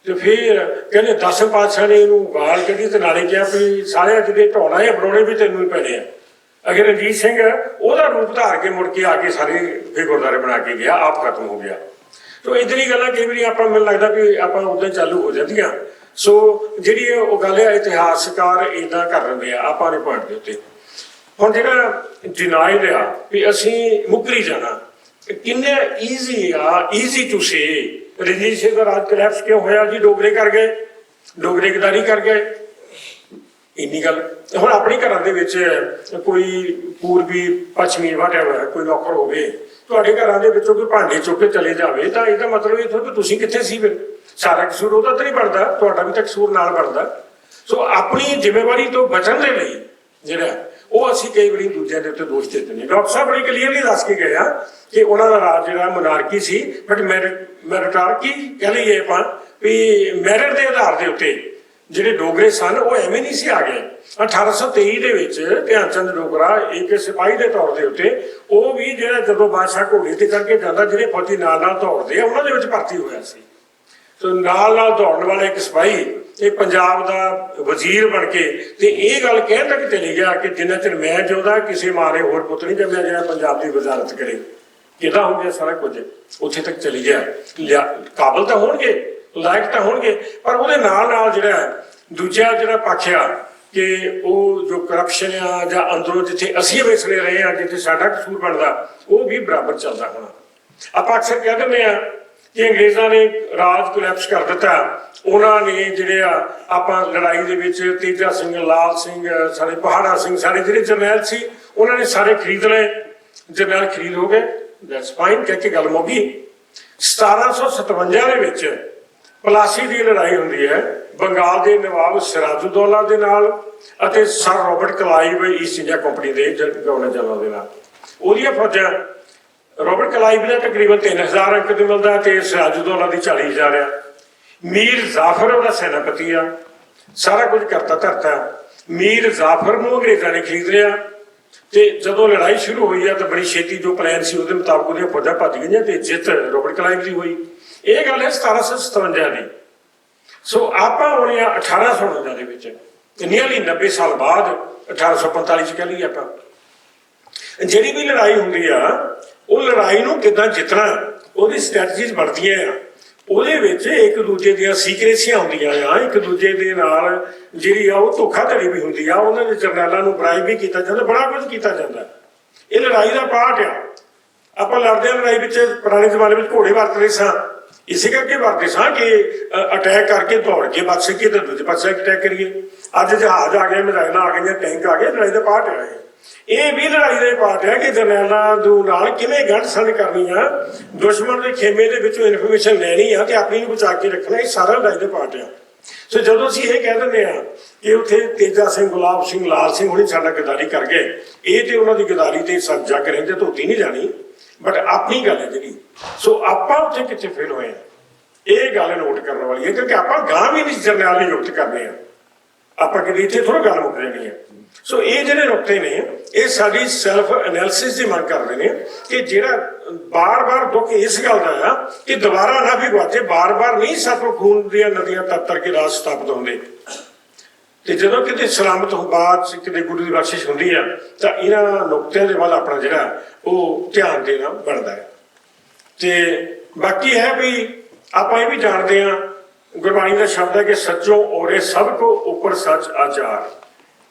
ਤੇ ਫਿਰ ਕਹਿੰਦੇ ਦਸਮ ਪਾਤਸ਼ਾਹ ਨੇ ਇਹਨੂੰ ਗਾਲ ਕੱਢੀ ਤੇ ਨਾਲੇ ਕਿਹਾ ਵੀ ਸਾਰੇ ਜਿਹਦੇ ਢਾਉਣਾ ਹੈ ਬਣਾਉਣੇ ਵੀ ਤੈਨੂੰ ਹੀ ਪੈਣੇ ਆ ਅਗਰ ਰਣਜੀਤ ਸਿੰਘ ਉਹਦਾ ਰੂਪ ਧਾਰ ਕੇ ਮੁੜ ਕੇ ਆ ਕੇ ਸਾਰੇ ਫਿਰ ਗੁਰਦੁਆਰੇ ਬਣਾ ਕੇ ਗਿਆ ਆਪ ਖਤਮ ਹੋ ਗਿਆ ਤੋ ਇੱਦਾਂ ਦੀ ਗੱਲਾਂ ਕਈ ਵਾਰੀ ਆਪਾਂ ਮੈਨੂੰ ਲੱਗਦਾ ਵੀ ਆਪਾਂ ਉੱਦਾਂ ਚਾਲੂ ਹੋ ਜਾਂਦੀਆਂ ਸੋ ਜਿਹੜੀ ਉਹ ਗੱਲ ਹੈ ਇਤਿਹਾਸਕਾਰ ਇੱਦਾਂ ਕਰ ਲੈਂਦੇ ਆ ਆਪਾਂ ਦੇ ਪੁਆਇੰਟ ਦੇ ਉੱਤੇ ਹੁਣ ਜਿਹੜਾ ਡਿਨਾਈਡ ਆ ਵੀ ਅਸੀਂ ਮੁੱਕਰੀ ਜਾਣਾ ਕਿੰਨੇ easy to say Ranjit Singh ਦਾ ਰਾਜ ਕਲੈਪਸ ਕਿਉਂ ਹੋਇਆ ਜੀ ਡੋਗਰੇ ਕਰ ਗਏ ਡੋਗਰੇ ਗਦਾਰੀ ਕਰ ਗਏ ਇੰਨੀ ਗੱਲ ਹੁਣ ਆਪਣੇ ਘਰਾਂ ਦੇ ਵਿੱਚ ਕੋਈ ਪੂਰਬੀ ਪੱਛਮੀ ਵਾਟਐਵਰ ਕੋਈ ਨੌਕਰ ਹੋਵੇ ਤੁਹਾਡੇ ਘਰਾਂ ਦੇ ਵਿੱਚੋਂ ਕੋਈ ਭਾਂਡੇ ਚੁੱਕ ਕੇ ਚਲੇ ਜਾਵੇ ਤਾਂ ਇਹਦਾ ਮਤਲਬ ਇਹ ਥੋੜਾ ਤੁਸੀਂ ਕਿੱਥੇ ਸੀ ਫਿਰ ਸਾਰਾ ਕਸੂਰ ਉਹਦਾ ਤਾਂ ਨਹੀਂ ਬਣਦਾ ਤੁਹਾਡਾ ਵੀ ਤਾਂ ਕਸੂਰ ਨਾਲ ਬਣਦਾ ਸੋ ਆਪਣੀ ਜ਼ਿੰਮੇਵਾਰੀ ਤੋਂ ਬਚਣ ਦੇ ਲਈ ਜਿਹੜਾ ਉਹ ਅਸੀਂ ਕਈ ਵਾਰੀ ਦੂਜਿਆਂ ਦੇ ਉੱਤੇ ਦੋਸ਼ ਦੇ ਦਿੰਦੇ ਡਾਕਟਰ ਸਾਹਿਬ ਬੜੀ ਕਲੀਅਰਲੀ ਦੱਸ ਕੇ ਗਏ ਆ ਕਿ ਉਹਨਾਂ ਦਾ ਰਾਜ ਜਿਹੜਾ ਮੋਨਾਰਕੀ ਸੀ ਬਟ ਮੈਰਿਟਾਰਕੀ ਕਹਿ ਲਈਏ ਆਪਾਂ ਵੀ ਮੈਰਿਟ ਦੇ ਆਧਾਰ ਦੇ ਉੱਤੇ ਜਿਹੜੇ ਡੋਗਰੇ ਸਨ ਉਹ ਐਵੇਂ ਨਹੀਂ ਸੀ ਆ ਗਏ 1823 ਦੇ ਵਿੱਚ ਧਿਆਨ ਚੰਦ ਡੋਗਰਾ ਇੱਕ ਸਿਪਾਹੀ ਦੇ ਤੌਰ ਦੇ ਉੱਤੇ ਉਹ ਵੀ ਜਿਹੜਾ ਜਦੋਂ ਬਾਦਸ਼ਾਹ ਘੋੜੇ ਤੇ ਕਰਕੇ ਜਾਂਦਾ ਜਿਹੜੇ ਫੌਜੀ ਨਾਲ ਦੌੜਦੇ ਆ ਉਹਨਾਂ ਦੇ ਵਿੱਚ ਭਰਤੀ ਹੋਇਆ ਸੀ ਸੋ ਨਾਲ ਦੌੜਨ ਵਾਲਾ ਇੱਕ ਸਿਪਾਹੀ ਇਹ ਪੰਜਾਬ ਦਾ ਵਜ਼ੀਰ ਬਣ ਕੇ ਤੇ ਇਹ ਗੱਲ ਕਹਿਣ ਤੱਕ ਚਲੀ ਗਿਆ ਕਿ ਜਿੰਨਾ ਚਿਰ ਮੈਂ ਜਿਉਂਦਾ ਕਿਸੇ ਮਾਰੇ ਹੋਰ ਪੁੱਤ ਨਹੀਂ ਜੰਮਿਆ ਜਿਹੜਾ ਪੰਜਾਬ ਦੀ ਵਜ਼ਾਰਤ ਕਰੇ ਕਿੱਦਾਂ ਹੋ ਗਿਆ ਸਾਰਾ ਕੁਝ ਉੱਥੇ ਤੱਕ ਚਲੀ ਗਿਆ ਕਾਬਲ ਤਾਂ ਹੋਣਗੇ ਲਾਇਕ ਤਾਂ ਹੋਣਗੇ ਪਰ ਉਹਦੇ ਨਾਲ ਜਿਹੜਾ ਦੂਜਾ ਜਿਹੜਾ ਪੱਖ ਆ ਕਿ ਉਹ ਜੋ ਕਰਪਸ਼ਨ ਆ ਜਾਂ ਅੰਦਰੋਂ ਜਿੱਥੇ ਅਸੀਂ ਵਿਸਲੇ ਰਹੇ ਆ ਜਿੱਥੇ ਸਾਡਾ ਕਸੂਰ ਬਣਦਾ ਉਹ ਵੀ ਬਰਾਬਰ ਚੱਲਦਾ ਹੋਣਾ ਆਪਾਂ ਅਕਸਰ ਕਹਿ ਦਿੰਦੇ ਆ ਕਿ ਅੰਗਰੇਜ਼ਾਂ ਨੇ ਰਾਜ ਕੋਲੈਪਸ ਕਰ ਦਿੱਤਾ ਉਹਨਾਂ ਨੇ ਜਿਹੜੇ ਆ ਆਪਾਂ ਲੜਾਈ ਦੇ ਵਿੱਚ ਤੇਜਾ ਸਿੰਘ ਲਾਲ ਸਿੰਘ ਸਾਡੇ ਪਹਾੜਾ ਸਿੰਘ ਸਾਡੇ ਜਿਹੜੇ ਜਰਨੈਲ ਸੀ ਉਹਨਾਂ ਨੇ ਸਾਰੇ ਖਰੀਦ ਲਏ ਜਰਨੈਲ ਖਰੀਦ ਹੋ ਗਏ ਦੈਟਸ ਫਾਈਨ ਕਹਿ ਕੇ ਗੱਲ ਮੁੱਕ ਗਈ 1757 ਦੇ ਵਿੱਚ ਪਲਾਸੀ ਦੀ ਲੜਾਈ ਹੁੰਦੀ ਹੈ ਬੰਗਾਲ ਦੇ ਨਵਾਬ ਸਿਰਾਜੁਦੌਲਾ ਦੇ ਨਾਲ ਅਤੇ sir Robert Clive East India company ਦੇ ਗਵਰਨਰ ਜਨਰਲ ਦੇ ਨਾਲ ਉਹਦੀਆਂ ਫੌਜਾਂ ਰੋਬਰਟ ਕਲਾਈਵ ਨੇ ਤਕਰੀਬਨ 3000 ਅੰਕ ਤੇ ਮਿਲਦਾ ਤੇ ਸਿਰਾਜੁਦੌਲਾ ਦੀ 40,000 ਆ ਮੀਰ ਜ਼ਾਫਰ ਉਹਦਾ ਸੈਨਾਪਤੀ ਆ, ਸਾਰਾ ਕੁਝ ਕਰਤਾ ਧਰਤਾ। ਮੀਰ ਜ਼ਾਫਰ ਨੂੰ ਅੰਗਰੇਜ਼ਾਂ ਨੇ ਖਰੀਦ ਲਿਆ ਤੇ ਜਦੋਂ ਲੜਾਈ ਸ਼ੁਰੂ ਹੋਈ ਆ ਤਾਂ ਬੜੀ ਛੇਤੀ ਜੋ ਪਲਾਨ ਸੀ ਉਹਦੇ ਮੁਤਾਬਕ ਉਹਦੀਆਂ ਫੌਜਾਂ ਭੱਜ ਗਈਆਂ ਤੇ ਜਿੱਤ ਰੋਬਰਟ ਕਲਾਈਵ ਦੀ ਹੋਈ। ਇਹ ਗੱਲ ਹੈ 1757 ਦੀ। ਸੋ ਆਪਾਂ ਆਉਣੇ ਆ 1849 ਦੇ ਵਿੱਚ, ਨੀਅਰਲੀ 90 ਸਾਲ ਬਾਅਦ 1845 ਚ ਕਹਿ ਲਈਏ ਆਪਾਂ। ਜਿਹੜੀ ਵੀ ਲੜਾਈ ਹੁੰਦੀ ਆ ਉਹ ਲੜਾਈ ਨੂੰ ਕਿੱਦਾਂ ਜਿੱਤਣਾ ਉਹਦੀ ਸਟ੍ਰੈਟਜੀਜ਼ ਬਣਦੀਆਂ ਆ। ਉਹਦੇ ਵਿੱਚ ਇੱਕ ਦੂਜੇ ਦੀਆਂ ਸੀਕ੍ਰੇਸੀਆਂ ਹੁੰਦੀਆਂ ਆ, ਇੱਕ ਦੂਜੇ ਦੇ ਨਾਲ ਜਿਹੜੀ ਆ ਉਹ ਧੋਖਾਧੜੀ ਵੀ ਹੁੰਦੀ ਆ। ਉਹਨਾਂ ਦੇ ਜਰਨੈਲਾਂ ਨੂੰ ਬਰਾਈਬ ਵੀ ਕੀਤਾ ਜਾਂਦਾ, ਬੜਾ ਕੁਝ ਕੀਤਾ ਜਾਂਦਾ। ਇਹ ਲੜਾਈ ਦਾ ਪਾਰਟ ਆ। ਆਪਾਂ ਲੜਦੇ ਹਾਂ ਲੜਾਈ ਵਿੱਚ, ਪੁਰਾਣੇ ਜ਼ਮਾਨੇ ਵਿੱਚ ਘੋੜੇ ਵਰਤਦੇ ਸਾਂ, ਇਸੇ ਕਰਕੇ ਵਰਤਦੇ ਸਾਂ ਕਿ ਅਟੈਕ ਕਰਕੇ ਦੌੜ ਕੇ ਬਚ ਸਕੀਏ ਤੇ ਦੂਜੇ ਪਾਸੇ ਅਟੈਕ ਕਰੀਏ। ਅੱਜ ਜਹਾਜ਼ ਆ ਗਏ, ਮਿਜ਼ਾਈਲਾਂ ਆ ਗਈਆਂ, ਟੈਂਕ ਆ ਗਏ, ਲੜਾਈ ਦਾ ਪਾਰਟ ਆ ਇਹ ਵੀ ਲੜਾਈ ਦਾ ਪਾਰਟ ਹੈ ਕਿ ਜਰਨੈਲਾਂ ਨਾਲ ਕਿਵੇਂ ਗੰਢ ਸੰਢ ਕਰਨੀ ਆ, ਦੁਸ਼ਮਣ ਦੇ ਖੇਮੇ ਦੇ ਵਿੱਚੋਂ ਇਨਫੋਰਮੇਸ਼ਨ ਲੈਣੀ ਆ ਤੇ ਆਪਣੀ ਨੂੰ ਬਚਾ ਕੇ ਰੱਖਣਾ। ਇਹ ਸਾਰਾ ਲੜਾਈ ਦਾ ਪਾਰਟ ਆ। ਸੋ ਜਦੋਂ ਅਸੀਂ ਇਹ ਕਹਿ ਦਿੰਦੇ ਆ ਕਿ ਉੱਥੇ ਤੇਜਾ ਸਿੰਘ, ਗੁਲਾਬ ਸਿੰਘ, ਲਾਲ ਸਿੰਘ ਹੁਣੀ ਸਾਡਾ ਗਦਾਰੀ ਕਰ ਗਏ, ਇਹ ਤੇ ਉਹਨਾਂ ਦੀ ਗਦਾਰੀ ਤੇ ਸਭ ਜੱਗ ਰਹਿੰਦੇ, ਧੋਤੀ ਨਹੀਂ ਜਾਣੀ, ਬਟ ਆਪਣੀ ਗੱਲ ਹੈ ਜਿਹੜੀ। ਸੋ ਆਪਾਂ ਉੱਥੇ ਕਿੱਥੇ ਫੇਲ ਹੋਏ ਆ, ਇਹ ਗੱਲ ਨੋਟ ਕਰਨ ਵਾਲੀ ਹੈ, ਕਿਉਂਕਿ ਆਪਾਂ ਗਾਂ ਵੀ ਨਹੀਂ ਜਰਨੈਲ ਨੂੰ ਨਿਯੁਕਤ ਕਰਨੇ ਆ। ਆਪਾਂ ਕਿਤੇ ਇੱਥੇ ਥੋੜ੍ਹਾ ਗੱਲ ਮੁੱਕ ਜਾਣੀ ਹੈ। ਸੋ ਇਹ ਜਿਹੜੇ ਨੁਕਤੇ ਨੇ ਇਹ ਸਾਡੀ ਸੈਲਫ ਐਨਾਲਿਸਿਸ ਦੀ ਮੰਗ ਕਰਦੇ ਨੇ ਕਿ ਜਿਹੜਾ ਬਾਰ-ਬਾਰ ਦੁੱਖ ਇਸ ਗੱਲ ਦਾ ਆ ਕਿ ਦੁਬਾਰਾ ਨਾ ਵੀ ਵਾਜੇ, ਬਾਰ-ਬਾਰ ਨਹੀਂ ਸਤਲੁਜ ਖੂਨ ਦੀਆਂ ਨਦੀਆਂ ਤਰ ਕੇ ਰਾਜ ਸਥਾਪਿਤ ਹੁੰਦੇ। ਤੇ ਜਦੋਂ ਕਿਤੇ ਸਲਾਮਤ ਬਾਅਦ ਕਿਤੇ ਗੁਰੂ ਦੀ ਬਖਸ਼ਿਸ਼ ਹੁੰਦੀ ਆ ਤਾਂ ਇਹਨਾਂ ਨੁਕਤਿਆਂ ਦੇ ਵੱਲ ਆਪਣਾ ਜਿਹੜਾ ਉਹ ਧਿਆਨ ਦੇਣਾ ਬਣਦਾ ਹੈ। ਤੇ ਬਾਕੀ ਹੈ ਵੀ ਆਪਾਂ ਇਹ ਵੀ ਜਾਣਦੇ ਹਾਂ, ਗੁਰਬਾਣੀ ਦਾ ਸ਼ਬਦ ਹੈ ਕਿ ਸੱਚੋ ਔਰੇ ਸਭ ਕੋ ਉੱਪਰ ਸੱਚ ਆਚਾਰ,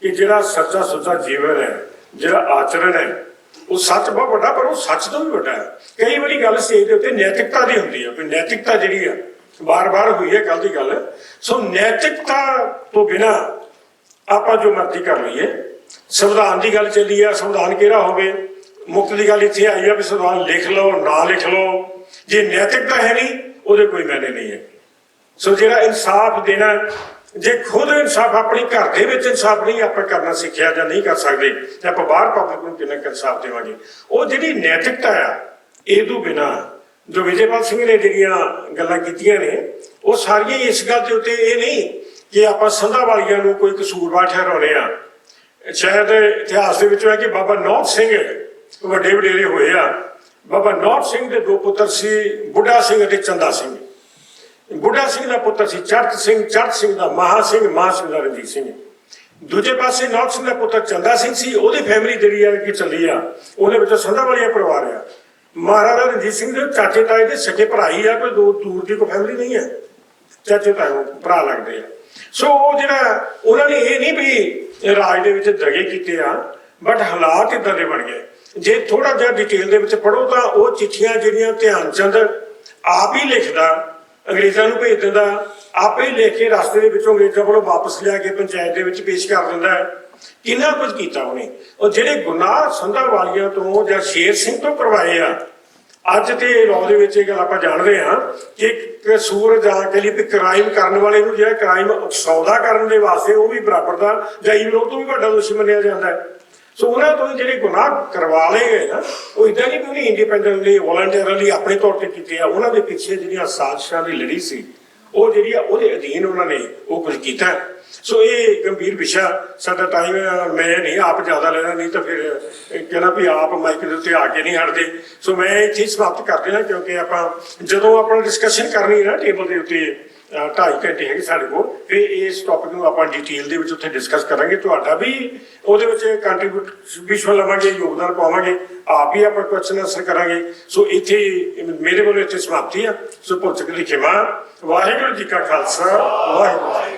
ਕਿ ਜਿਹੜਾ ਸੱਚਾ ਸੁੱਚਾ ਜੀਵਨ ਹੈ, ਜਿਹੜਾ ਆਚਰਣ ਹੈ, ਉਹ ਸੱਚ ਬਹੁਤ ਵੱਡਾ, ਪਰ ਉਹ ਸੱਚ ਤੋਂ ਵੀ ਵੱਡਾ ਹੈ। ਕਈ ਵਾਰੀ ਗੱਲ ਸਟੇਜ ਦੇ ਉੱਤੇ ਨੈਤਿਕਤਾ ਦੀ ਹੁੰਦੀ ਹੈ, ਵੀ ਨੈਤਿਕਤਾ ਜਿਹੜੀ ਆ ਬਾਰ-ਬਾਰ ਹੋਈ ਹੈ ਕੱਲ ਦੀ ਗੱਲ। ਸੋ ਨੈਤਿਕਤਾ ਤੋਂ ਬਿਨਾਂ ਆਪਾਂ ਜੋ ਮਰਜ਼ੀ ਕਰ ਲਈਏ। ਸੰਵਿਧਾਨ ਦੀ ਗੱਲ ਚੱਲੀ ਆ, ਸੰਵਿਧਾਨ ਕਿਹੜਾ ਹੋਵੇ, ਮੁਕਤ ਦੀ ਗੱਲ ਇੱਥੇ ਆਈ ਆ ਵੀ ਸੰਵਿਧਾਨ ਲਿਖ ਲਓ ਨਾ ਲਿਖ ਲਓ, ਜੇ ਨੈਤਿਕਤਾ ਹੈ ਨਹੀਂ ਉਹਦੇ ਕੋਈ ਮਾਇਨੇ ਨਹੀਂ ਹੈ। ਸੋ ਜਿਹੜਾ ਇਨਸਾਫ ਦੇਣਾ, ਜੇ ਖੁਦ ਇਨਸਾਫ ਆਪਣੀ ਘਰ ਦੇ ਵਿੱਚ ਇਨਸਾਫ ਨਹੀਂ ਆਪਾਂ ਕਰਨਾ ਸਿੱਖਿਆ ਜਾਂ ਨਹੀਂ ਕਰ ਸਕਦੇ ਤੇ ਆਪਾਂ ਬਾਹਰ ਪਬਲਿਕ ਨੂੰ ਕਿੰਨਾ ਇਨਸਾਫ ਦੇਵਾਂਗੇ। ਉਹ ਜਿਹੜੀ ਨੈਤਿਕਤਾ ਆ, ਇਹ ਤੋਂ ਬਿਨਾਂ ਜੋ ਵਿਜੇਪਾਲ ਸਿੰਘ ਨੇ ਜਿਹੜੀਆਂ ਗੱਲਾਂ ਕੀਤੀਆਂ ਨੇ ਉਹ ਸਾਰੀਆਂ ਇਸ ਗੱਲ ਦੇ ਉੱਤੇ ਇਹ ਨਹੀਂ ਕਿ ਆਪਾਂ ਸੰਧਾ ਵਾਲੀਆਂ ਨੂੰ ਕੋਈ ਕਸੂਰਵਾਰ ਠਹਿਰਾਉਣੇ ਆ। ਸ਼ਾਇਦ ਇਤਿਹਾਸ ਦੇ ਵਿੱਚ ਹੈ ਕਿ ਬਾਬਾ ਨੌਤ ਸਿੰਘ ਵੱਡੇ ਵਡੇਰੇ ਹੋਏ ਆ। ਬਾਬਾ ਨੌਤ ਸਿੰਘ ਦੇ ਦੋ ਪੁੱਤਰ ਸੀ, ਬੁੱਢਾ ਸਿੰਘ ਅਤੇ ਚੰਦਾ ਸਿੰਘ। ਬੁੱਢਾ ਸਿੰਘ ਦਾ ਪੁੱਤਰ ਸੀ ਚੜਤ ਸਿੰਘ, ਚੜਤ ਸਿੰਘ ਦਾ ਮਹਾ ਸਿੰਘ, ਮਹਾ ਸਿੰਘ ਦਾ ਰਣਜੀਤ ਸਿੰਘ। ਦੂਜੇ ਪਾਸੇ ਨੌਤ ਸਿੰਘ ਦਾ ਪੁੱਤਰ ਚੰਦਾ ਸਿੰਘ ਸੀ, ਉਹਦੀ ਫੈਮਿਲੀ ਜਿਹੜੀ ਆ ਕਿ ਚੱਲੀ ਆ, ਉਹਦੇ ਵਿੱਚੋਂ ਸੰਧਾ ਵਾਲੀਆ ਪਰਿਵਾਰ ਆ। ਮਹਾਰਾਜਾ ਰਣਜੀਤ ਸਿੰਘ ਦੇ ਚਾਚੇ ਤਾਏ ਦੇ ਸਕੇ ਭਰਾ ਹੀ ਆ, ਕੋਈ ਦੂਰ ਦੀ ਕੋਈ ਫੈਮਿਲੀ ਨਹੀਂ ਹੈ, ਚਾਚੇ ਤਾਏ ਭਰਾ ਲੱਗਦੇ ਆ। ਸੋ ਉਹ ਜਿਹੜਾ ਉਹਨਾਂ ਨੇ ਇਹ ਨਹੀਂ ਵੀ ਰਾਜ ਦੇ ਵਿੱਚ ਦਗੇ ਕੀਤੇ ਆ, ਬਟ ਹਾਲਾਤ ਇਦਾਂ ਦੇ ਬਣ ਗਏ। ਜੇ ਥੋੜਾ ਜਿਹਾ ਡਿਟੇਲ ਦੇ ਵਿੱਚ ਪੜ੍ਹੋ ਤਾਂ ਉਹ ਚਿੱਠੀਆਂ ਜਿਹੜੀਆਂ ਧਿਆਨ ਚੰਦ ਆਪ ਹੀ ਲਿਖਦਾ, ਅੰਗਰੇਜ਼ਾਂ ਨੂੰ ਭੇਜ ਦਿੰਦਾ, ਆਪੇ ਹੀ ਲਿਖ ਕੇ ਰਸਤੇ ਦੇ ਵਿੱਚੋਂ ਅੰਗਰੇਜ਼ਾਂ ਕੋਲੋਂ ਵਾਪਸ ਲਿਆ ਕੇ ਪੰਚਾਇਤ ਦੇ ਵਿੱਚ ਪੇਸ਼ ਕਰ ਦਿੰਦਾ ਹੈ। ਕਿੰਨਾ ਕੁਝ ਕੀਤਾ ਉਹਨੇ। ਉਹ ਜਿਹੜੇ ਗੁਨਾਹ ਸੰਧਾ ਵਾਲੀਆਂ ਤੋਂ ਜਾਂ ਸ਼ੇਰ ਸਿੰਘ ਤੋਂ ਕਰਵਾਏ ਆ, ਅੱਜ ਤੇ ਲਾਅ ਦੇ ਵਿੱਚ ਇਹ ਗੱਲ ਆਪਾਂ ਜਾਣਦੇ ਹਾਂ ਕਿ ਕਸੂਰ ਜਾਂ ਕਹਿ ਲਈ ਵੀ ਕ੍ਰਾਈਮ ਕਰਨ ਵਾਲੇ ਨੂੰ ਜਿਹੜਾ ਕ੍ਰਾਈਮ ਸੌਦਾ ਕਰਨ ਦੇ ਵਾਸਤੇ ਉਹ ਵੀ ਬਰਾਬਰ ਦਾ ਜਾਂ ਇਹ ਲੋਕ ਤੋਂ ਵੀ ਵੱਡਾ ਦੋਸ਼ੀ ਮੰਨਿਆ ਜਾਂਦਾ ਹੈ। ਸੋ ਉਹਨਾਂ ਤੋਂ ਜਿਹੜੇ ਗੁਨਾਹ ਕਰਵਾ ਲਏ ਗਏ ਨਾ, ਉਹ ਇੱਦਾਂ ਨਹੀਂ ਕਿ ਉਹਨੇ ਇੰਡੀਪੈਂਡੈਂਟਲੀ ਵੋਲੰਟੀਅਰਲੀ ਆਪਣੇ ਤੌਰ ਤੇ ਕੀਤੇ ਆ। ਉਹਨਾਂ ਦੇ ਪਿੱਛੇ ਜਿਹੜੀਆਂ ਸਾਜ਼ਿਸ਼ਾਂ ਦੀ ਲੜੀ ਸੀ ਉਹ ਜਿਹੜੀ ਆ ਉਹਦੇ ਅਧੀਨ ਉਹਨਾਂ ਨੇ ਉਹ ਕੁਝ ਕੀਤਾ। ਸੋ ਇਹ ਗੰਭੀਰ ਵਿਸ਼ਾ ਸਾਡਾ ਟਾਈਮ ਮੈਂ ਨਹੀਂ ਆਪ ਜ਼ਿਆਦਾ ਲੈਣਾ, ਨਹੀਂ ਤਾਂ ਫਿਰ ਕਹਿਣਾ ਵੀ ਆਪ ਮਾਈਕ ਦੇ ਉੱਤੇ ਆ ਕੇ ਨਹੀਂ ਹਟਦੇ। ਸੋ ਮੈਂ ਇੱਥੇ ਹੀ ਸਮਾਪਤ ਕਰ ਦੇਣਾ, ਕਿਉਂਕਿ ਆਪਾਂ ਜਦੋਂ ਆਪਣਾ ਡਿਸਕਸ਼ਨ ਕਰਨੀ ਹੈ ਨਾ ਟੇਬਲ ਦੇ ਉੱਤੇ 2.5 ਘੰਟੇ ਹੈਗੇ ਸਾਡੇ ਕੋਲ, ਫਿਰ ਇਸ ਟੌਪਿਕ ਨੂੰ ਆਪਾਂ ਡਿਟੇਲ ਦੇ ਵਿੱਚ ਉੱਥੇ ਡਿਸਕਸ ਕਰਾਂਗੇ। ਤੁਹਾਡਾ ਵੀ ਉਹਦੇ ਵਿੱਚ ਕੰਟਰੀਬਿਊਸ਼ਨ ਲਵਾਂਗੇ, ਯੋਗਦਾਨ ਪਾਵਾਂਗੇ, ਆਪ ਹੀ ਆਪਾਂ ਕੁਐਸਚਨ ਆਨਸਰ ਕਰਾਂਗੇ। ਸੋ ਇੱਥੇ ਮੇਰੇ ਵੱਲੋਂ ਇੱਥੇ ਸਮਾਪਤੀ ਆ। ਸੋ ਭੁੱਲ ਚੁੱਕੀ ਦੀ ਖਿਮਾ। ਵਾਹਿਗੁਰੂ ਜੀ ਕਾ ਖਾਲਸਾ, ਵਾਹਿਗੁਰੂ।